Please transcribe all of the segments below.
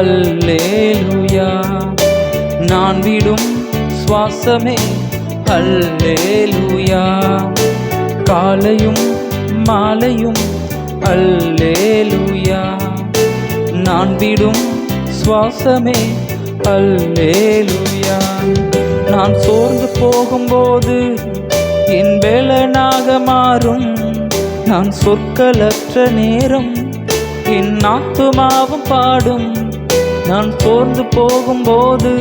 அல்லேலூயா. நான் விடும் சுவாசமே அல்லேலூயா. காலையும் மாலையும் அல்லேலூயா. நான் விடும் சுவாசமே அல்லேலூயா. நான் சோர்ந்து போகும்போது என் வேலனாக மாறும். நான் சொற்களற்ற நேரம் என் ஆத்துமாவும் பாடும். நான் சோர்ந்து போகும்போது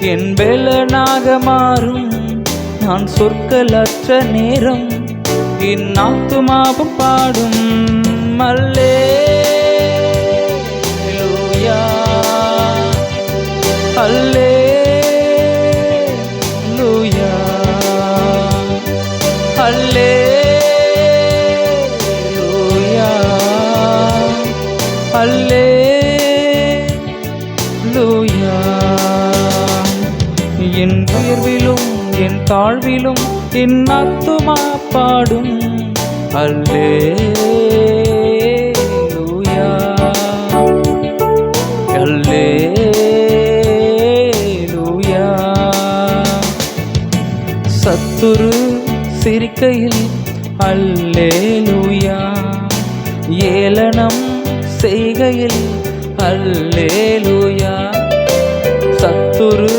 என் வேலனாக மாறும். நான் சொற்களற்ற நேரம் என் ஆத்துமாவும் பாடும். அல்லேலூயா அல்லேலூயா அல்லேலூயா அல்லேலூயா. என் உயர்விலும் என் தாழ்விலும் என் ஆத்துமா பாடும். அல்லேலூயா அல்லேலூயா. சத்துரு சிரிக்கையில் அல்லேலூயா. ஏளனம் செய்கையில் அல்லேலூயா. சத்துரு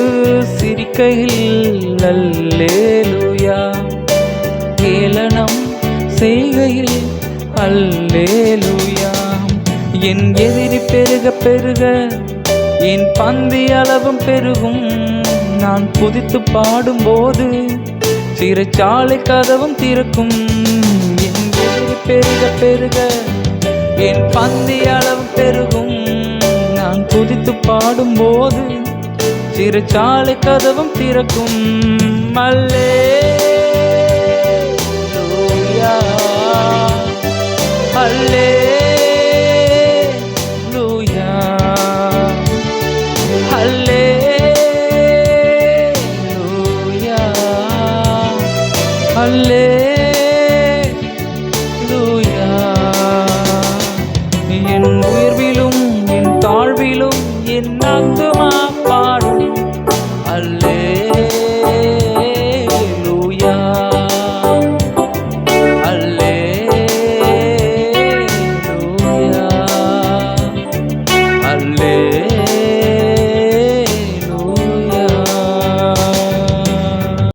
சிரிக்கையில் அல்லேலூயா. ஏளனம் செய்கையில் அல்லேலூயா. என் எதிரி பெருக பெருக என் பந்தி அளவும் பெருகும். நான் குதித்து பாடும்போது சிறைச்சாலை கதவும் திறக்கும். என் எதிரி பெருக பெருக என் பந்தி அளவும் பெருகும். நான் குதித்து பாடும்போது சிறைச்சாலை கதவும் திறக்கும். அல்லேலூயா அல்லேலூயா அல்லேலூயா அல்லேலூயா.